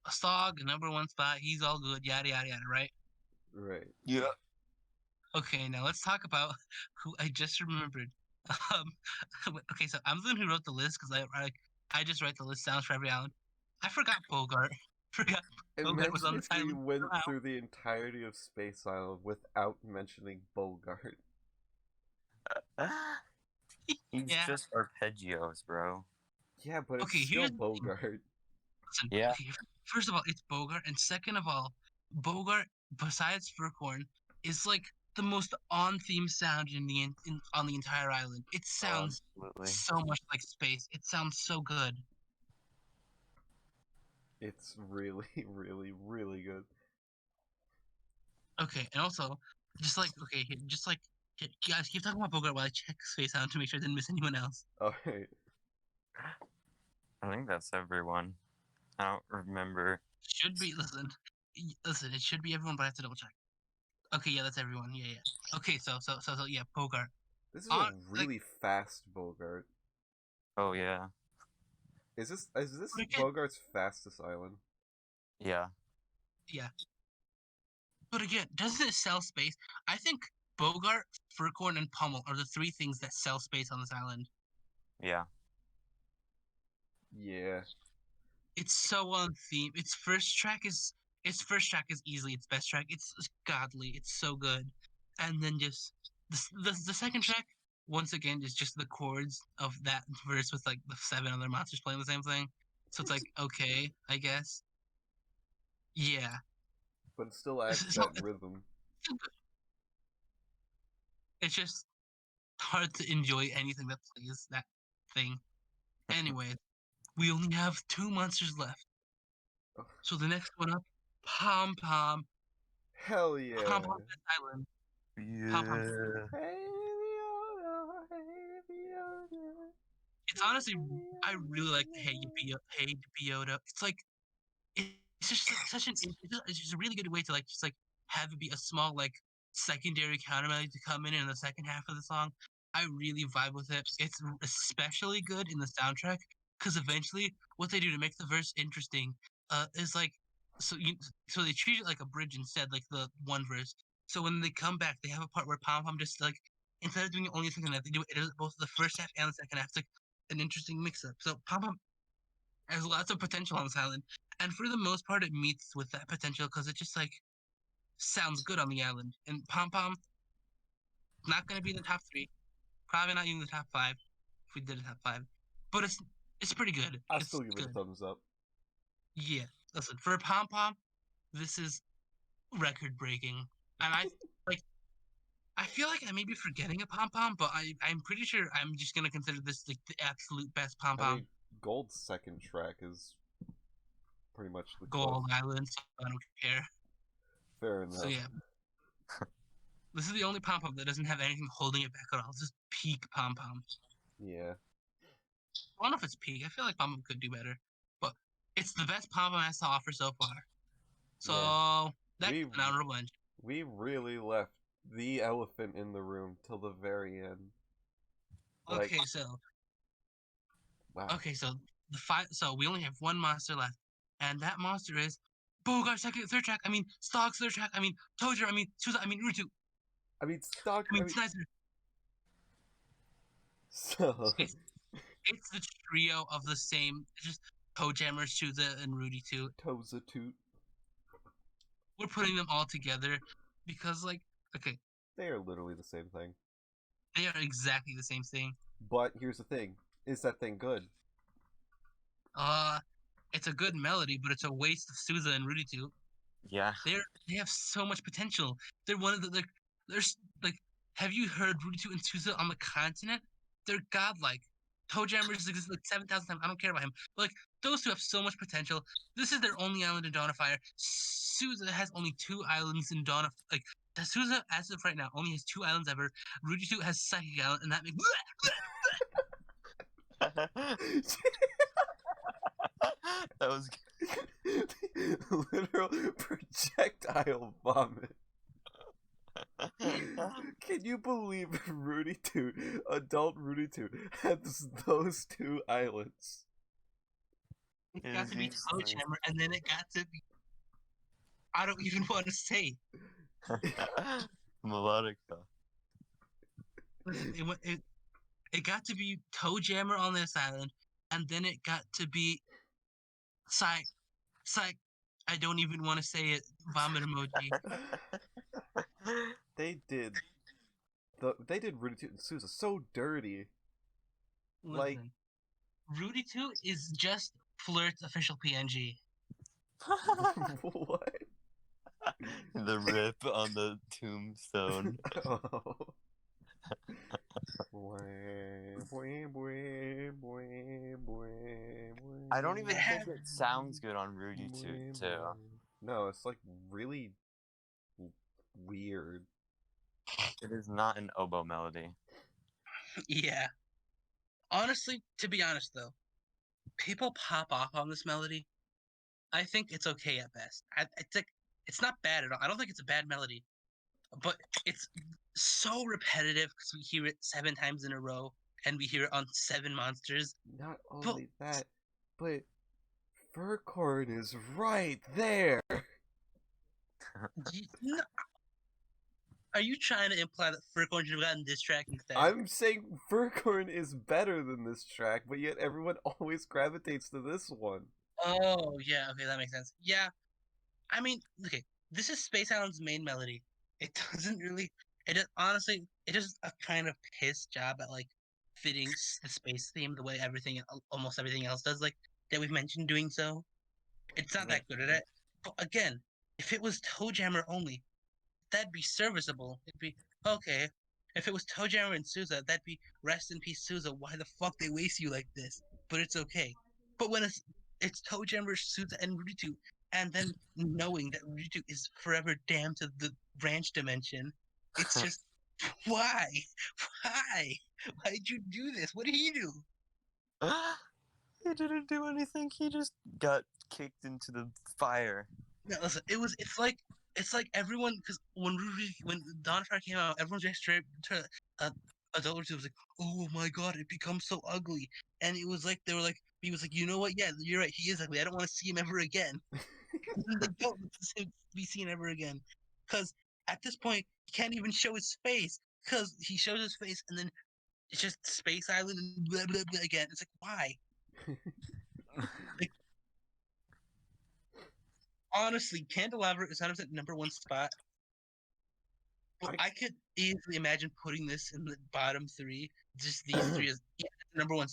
Stog, number one spot, he's all good, yada yada yada, right? Right. Yeah. Okay, now let's talk about who I just remembered. Um, okay, so I'm the one who wrote the list because I just write the list sounds for every island. I forgot Bogart. Forgot Bogart was Imagine on if this we island went somehow. through the entirety of Space Island without mentioning Bogart. He's Yeah. just arpeggios, bro. Yeah, but it's Okay, still here's the thing. Bogart. Listen, Yeah. okay, first of all, it's Bogart, and second of all, Bogart, besides Furcorn, is like the most on-theme sound on the entire island. It Oh, sounds absolutely. so much like space. It sounds so good. It's really, really, really good. Okay, and also, just like guys, keep talking about Bogart while I check Space Sound to make sure I didn't miss anyone else. Alright. I think that's everyone. I don't remember. Should be listen. It should be everyone, but I have to double check. Okay, yeah, that's everyone. Yeah, yeah. Okay, so yeah, Bogart. This is a On like, really fast Bogart. Oh yeah. Is this but again, Bogart's fastest island? Yeah. yeah. But again, doesn't it sell space? I think Bogart, Furcorn, and Pummel are the three things that sell space on this island. Yeah. Yeah. It's so on theme. Its first track is easily its best track. It's godly. It's so good. And then just the second track, once again, is just the chords of that verse with like the 7 other monsters playing the same thing. So it's like, okay, I guess. Yeah. But it still adds It's, that not, rhythm. it's just hard to enjoy anything that plays that thing. Anyway, we only have 2 monsters left. Oh, So the next one up, Pom Pom. hell yeah. Pom Pom Island. Pom Pom. Yeah. Hey, Leona, hey, Leona, It's hey, honestly, I really like the Hey Yoda. It's like it's just like such an it's just a really good way to like just like have it be a small like secondary counter melody to come in the second half of the song. I really vibe with it. It's especially good in the soundtrack because eventually what they do to make the verse interesting is like so you so they treat it like a bridge instead, like the one verse. So when they come back, they have a part where Pom Pom just like instead of doing only the second half, they do it both the first half and the second half. It's like an interesting mix up. So Pom Pom has lots of potential on this island, and for the most part, it meets with that potential because it just like sounds good on the island. And Pom Pom not going to be in the top three, probably not even the top five if we did a top five, but it's pretty good. I It's still give it a good. thumbs up. Yeah, listen for Pom Pom, this is record breaking, and like. I feel like I may be forgetting a pom pom, but I'm pretty sure I'm just gonna consider this like the absolute best pom I pom. mean, Gold's second track is pretty much the Gold close. Island, so I don't care. Fair enough. So yeah, this is the only pom pom that doesn't have anything holding it back at all. It's just peak pom pom. Yeah. I don't know if it's peak. I feel like pom pom could do better, but it's the best pom pom has to offer so far. So Man, that's we an honorable mention. we really left the elephant in the room till the very end. Like, Okay, so wow. So we only have one monster left, and that monster is Bogart third track. I mean Stock's third track. I mean Tojo. I mean Suza. I mean Rutu. I mean, stock. I I mean mean, Snizer. so It's the trio of the same, just Toe Jammer, Suza, and Rudy too. Toza Toot. We're putting them all together because, like, okay, They are literally the same thing. they are exactly the same thing. But here's the thing: is that thing good? Uh, it's a good melody, but it's a waste of Suza and Rudy too. Yeah. They have so much potential. They're one of the there's like, have you heard Rudy Two and Suza on the continent? They're godlike. Toe Jammers exists like 7,000 times. I don't care about him. But like those two have so much potential. This is their only island in Dawn of Fire. Suza has only 2 islands in Dawn of like Sousa, as of right now, only has 2 islands ever. Rudy Toot has Psychic Island, and that makes That was Literal projectile vomit. Can you believe Rudy Toot, adult Rudy Toot, has those 2 islands? it It got is to be useless. Toadhammer, and then it got to be. I don't even want to say. Melodica. Listen, it got to be Toadjammer on this island, and then it got to be Psych. I don't even want to say it. Vomit emoji. They did Rudy Toot and Sousa so dirty. Like, Listen, Rudy Toot is just Flirt's official PNG. what? The rip on the tombstone. Oh. I don't even think it sounds good on Rudy Toot, too. No, it's like really weird. It is not an oboe melody. Yeah. Honestly, to be honest though, people pop off on this melody. I think it's okay at best. It's not bad at all. I don't think it's a bad melody, but it's so repetitive because we hear it 7 times in a row, and we hear it on 7 monsters. Not only that, but Furcorn is right there. No, are you trying to imply that Furcorn should have gotten this track instead? I'm saying Furcorn is better than this track, but yet everyone always gravitates to this one. Oh, yeah, okay, that makes sense. Yeah, I mean, okay, this is Space Island's main melody. It doesn't really, honestly, it does a kind of piss job at, like, fitting the space theme the way almost everything else does, like, that we've mentioned doing so. It's not that good at it. But again, if it was Toadjammer only, that'd be serviceable. It'd be, okay. If it was Toadjammer and Sousa, that'd be rest in peace, Sousa. Why the fuck they waste you like this? But it's okay. But when it's Toadjammer, Sousa, and Ruditu, and then knowing that Ruditu is forever damned to the branch dimension, it's just why? Why? Why'd you do this? What did he do? He didn't do anything. He just got kicked into the fire. No, listen, it's like everyone, because when Dawnfire came out, everyone's just straight to adult was like, oh my god, it becomes so ugly, and it was like he was like, you know what? Yeah, you're right, he is ugly. I don't want to see him ever again. And they don't want him to be seen ever again, because at this point he can't even show his face, because he shows his face and then it's just Space Island and blah blah blah again. It's like why? Honestly, Candelabra is 100% #1 spot. Well, I could easily imagine putting this in the bottom 3. Just these 3 as #1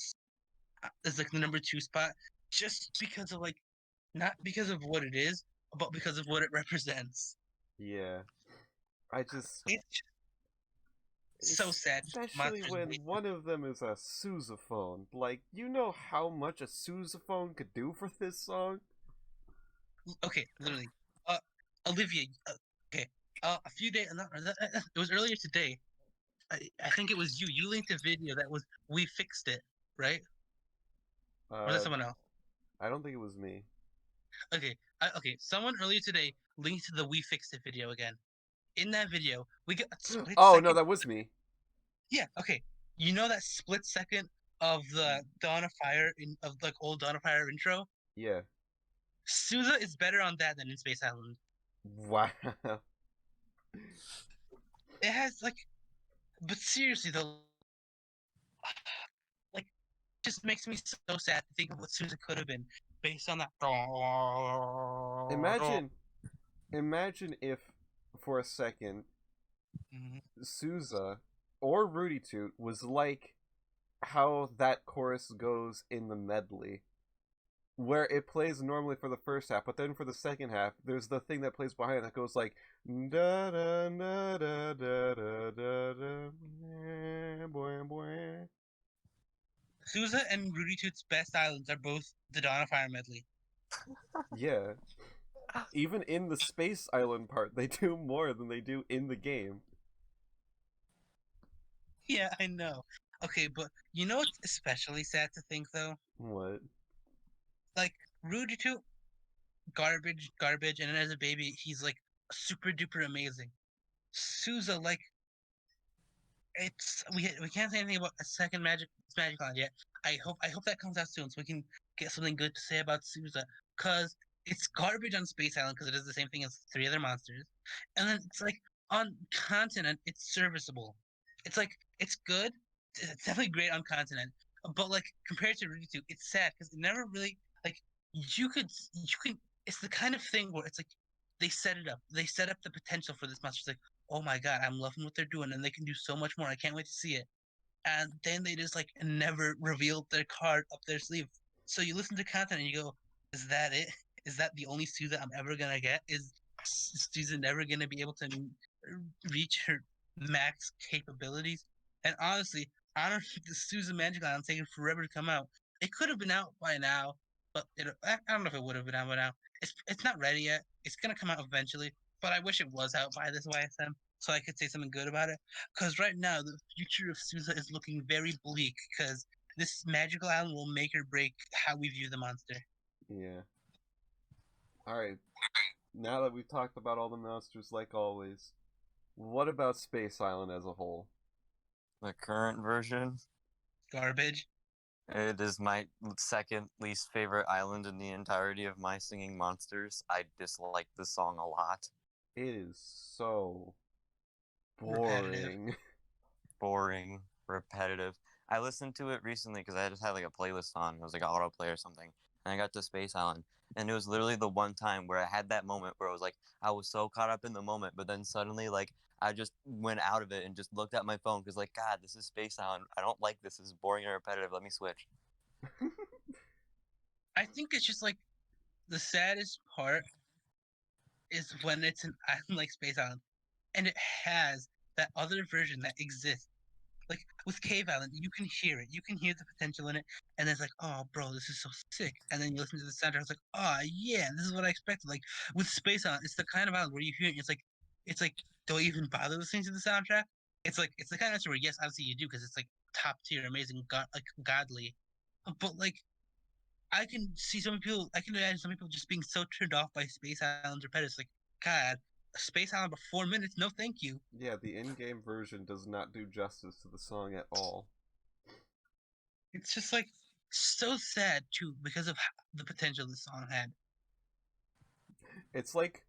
is like the #2 spot, just because of like, not because of what it is, but because of what it represents. Yeah. I just... It's so sad. Especially when one of them is a sousaphone. Like, you know how much a sousaphone could do for this song? Okay, literally. Olivia. Okay. A few days. It was earlier today. I think it was you. You linked a video that was "We Fixed It," right? Or was that someone else? I don't think it was me. Okay. Okay. Someone earlier today linked to the "We Fixed It" video again. In that video, we get a split Oh, second. no, that was me. Yeah. Okay. You know that split second of the Dawn of Fire of like old Dawn of Fire intro? Yeah. Sousa is better on that than in Space Island. Wow. It has like, but seriously though, like, it just makes me so sad to think of what Sousa could have been based on that. Imagine if, for a second, Mhm. Sousa or Rudy Toot was like how that chorus goes in the medley, where it plays normally for the first half, but then for the second half, there's the thing that plays behind that goes like da da da da da da da da boy boy. Sousa and Rudy Toot's best islands are both the Dawn of Fire medley. Yeah. Even in the Space Island part, they do more than they do in the game. Yeah, I know. Okay, but you know what's especially sad to think though? What? Like Rudy 2, garbage, and then as a baby, he's like super duper amazing. Sousa, like we can't say anything about a second Magic Island yet. I hope that comes out soon so we can get something good to say about Sousa. Cause it's garbage on Space Island because it is the same thing as three other monsters, and then it's like on Continent it's serviceable. It's like it's good. It's definitely great on Continent, but like compared to Rudy 2, it's sad because it never really like you can. It's the kind of thing where it's like they set it up. They set up the potential for this monster. It's like, oh my god, I'm loving what they're doing, and they can do so much more. I can't wait to see it. And then they just like never revealed their card up their sleeve. So you listen to content and you go, is that it? Is that the only Susan I'm ever gonna get? Is Susan never gonna be able to reach her max capabilities? And honestly, I don't know, the Susan Magic Island taking forever to come out. It could have been out by now, but I don't know if it would have been out by now. It's not ready yet. It's gonna come out eventually, but I wish it was out by this YSM so I could say something good about it. Because right now, the future of Sousa is looking very bleak. Because this magical island will make or break how we view the monster. Yeah. Alright, now that we've talked about all the monsters like always, what about Space Island as a whole? The current version, Garbage. it is my second least favorite island in the entirety of my singing monsters. I dislike the song a lot. It is so Repetitive. boring. Boring, repetitive. I listened to it recently because I just had like a playlist on. It was like autoplay or something. And I got to Space Island. And it was literally the one time where I had that moment where I was like, I was so caught up in the moment, but then suddenly, like, I just went out of it and just looked at my phone because, like, God, this is Space Island. I don't like this. This is boring and repetitive. Let me switch. I think it's just like the saddest part is when it's an island like Space Island and it has that other version that exists. Like with Cave Island, you can hear it. You can hear the potential in it. And it's like, oh, bro, this is so sick. And then you listen to the soundtrack, it's like, oh, yeah, this is what I expected. Like with Space Island, it's the kind of island where you hear it, it's like, do I even bother listening to the soundtrack? It's the kind of answer where, yes, obviously you do, because it's like top tier, amazing, like godly. But like, I can imagine some people just being so turned off by Space Island's repetitive. Like, God, Space Island for 4 minutes? No, thank you. Yeah, the in-game version does not do justice to the song at all. It's just like so sad too because of the potential this song had. It's like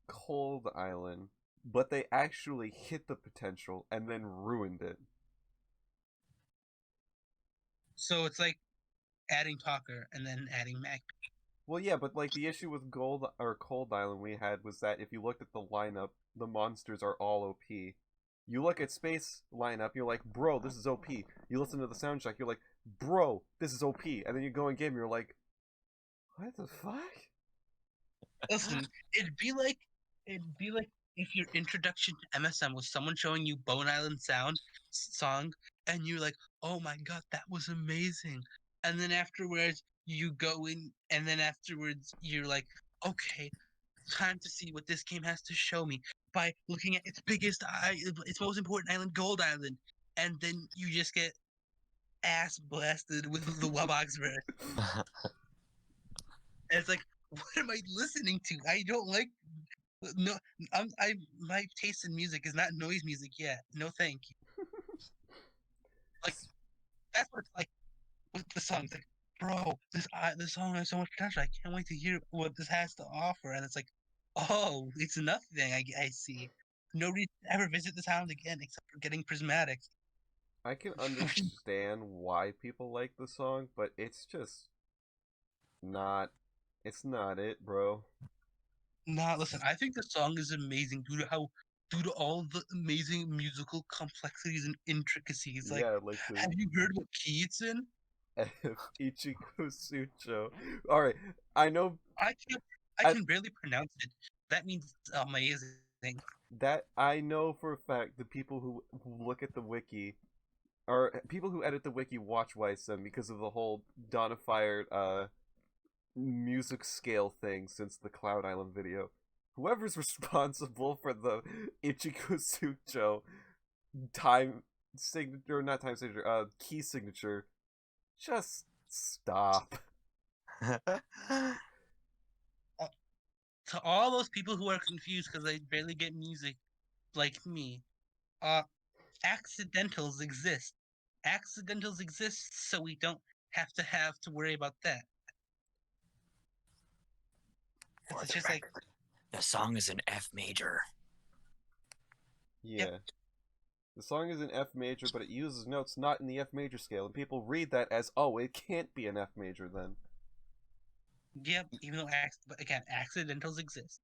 Cold Island, but they actually hit the potential and then ruined it. So it's like adding Talker and then adding Mac. Well, yeah, but like the issue with Gold or Cold Island we had was that if you looked at the lineup, the monsters are all OP. You look at Space lineup, you're like, bro, this is OP. You listen to the soundtrack, you're like, bro, this is OP. And then you go in game, you're like, what the fuck? Listen, it'd be like if your introduction to MSM was someone showing you Bone Island song, and you're like, oh my god, that was amazing. And then afterwards you go in, and then afterwards you're like, okay, time to see what this game has to show me by looking at its most important island, Gold Island, and then you just get ass blasted with the Wabox verse. And it's like, what am I listening to? I don't like no. My taste in music is not noise music yet. No, thank you. Like that's what it's like with the songs. Like, bro, this song has so much potential. I can't wait to hear what this has to offer. And it's like, oh, it's nothing. I see. No reason to ever visit this island again except for getting prismatics. I can understand why people like the song, but it's just not. It's not it, bro. Nah, listen, I think the song is amazing due to all the amazing musical complexities and intricacies. Like, Yeah, like the have you heard what key it's in? F Ichigo Sucho. Alright, I know I can I I, can barely pronounce it. That means it's amazing. that I know for a fact the people who look at the wiki or people who edit the wiki watch YSM because of the whole Donified music scale thing since the Cloud Island video. Whoever's responsible for the Ichigo Sucho time signature, not time signature, key signature, just stop. To all those people who are confused because they barely get music, like me, accidentals exist. Accidentals exist, so we don't have to worry about that. For It's the just like, record, the song is in F major. Yeah. The song is in F major, but it uses notes not in the F major scale, and people read that as, oh, it can't be an F major then. yep, even though, but again, accidentals exist.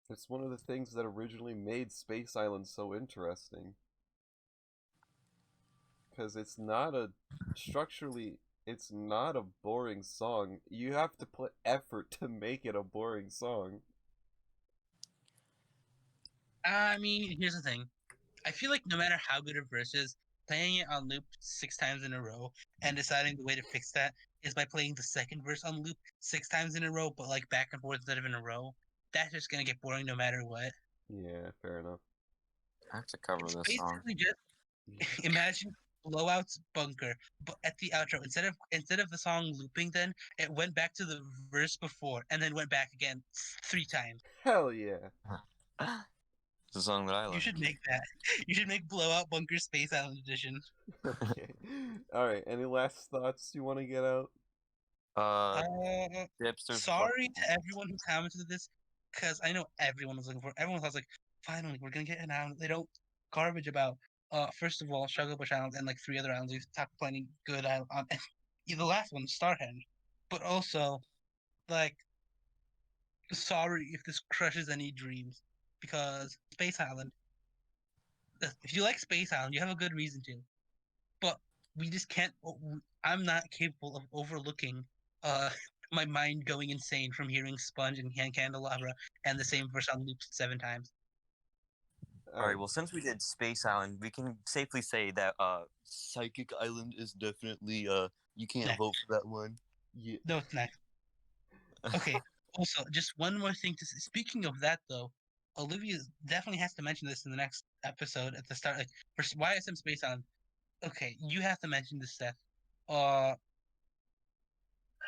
It's one of the things that originally made Space Island so interesting. Because it's not a boring song. You have to put effort to make it a boring song. I mean, here's the thing. I feel like no matter how good a verse is, playing it on loop 6 times in a row and deciding the way to fix that is by playing the second verse on loop 6 times in a row, but like back and forth instead of in a row. That's just gonna get boring no matter what. Yeah, fair enough. I have to cover It's this song. basically just imagine Blowout's bunker, but at the outro, instead of the song looping, then it went back to the verse before and then went back again 3 times. Hell yeah. It's a song that I You like. should make that. You should make Blowout Bunker Space Island Edition. Okay. Alright, any last thoughts you want to get out? Uh, Dipsters sorry to everyone who commented this, because I know everyone was looking for. Everyone was like, "Finally, we're gonna get an island they don't garbage about." First of all, Sugarbush Island and like 3 other islands we've talked plenty good island on. The last one, Starhead, but also like, sorry if this crushes any dreams, because Space Island. If you like Space Island, you have a good reason to, but we just can't. I'm not capable of overlooking uh my mind going insane from hearing Sponge and Candelabra and the same verse on loop 7 times. Alright, well, since we did Space Island, we can safely say that Psychic Island is definitely you can't Next. vote for that one. Yeah. No, it's next. Okay. Also, just one more thing to say. Speaking of that, though, Olivia definitely has to mention this in the next episode at the start. Like for YSM Space Island. Okay, you have to mention this, Seth.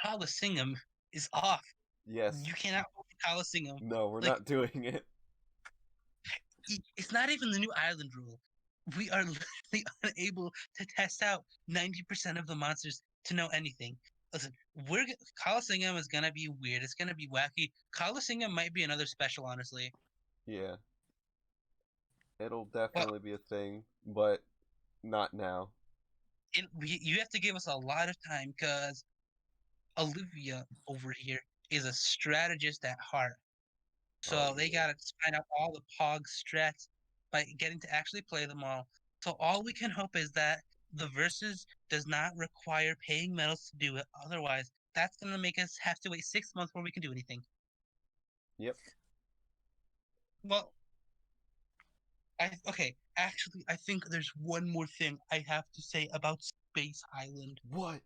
Coliseum is off. Yes. You cannot vote for Coliseum. No, we're Like, not doing it. It's not even the new island rule. We are literally unable to test out 90% of the monsters to know anything. Listen, Coliseum is gonna be weird. It's gonna be wacky. Coliseum might be another special, honestly. Yeah. It'll definitely be a thing, but not now. You have to give us a lot of time because Olivia over here is a strategist at heart. So Oh, they yeah. gotta find out all the Pog strats by getting to actually play them all. So all we can hope is that the verses does not require paying medals to do it. Otherwise, that's gonna make us have to wait 6 months before we can do anything. Yep. Well, actually, I think there's one more thing I have to say about Space Island. What?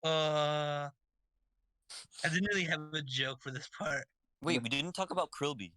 I didn't really have a joke for this part. Wait, we didn't talk about Krillby.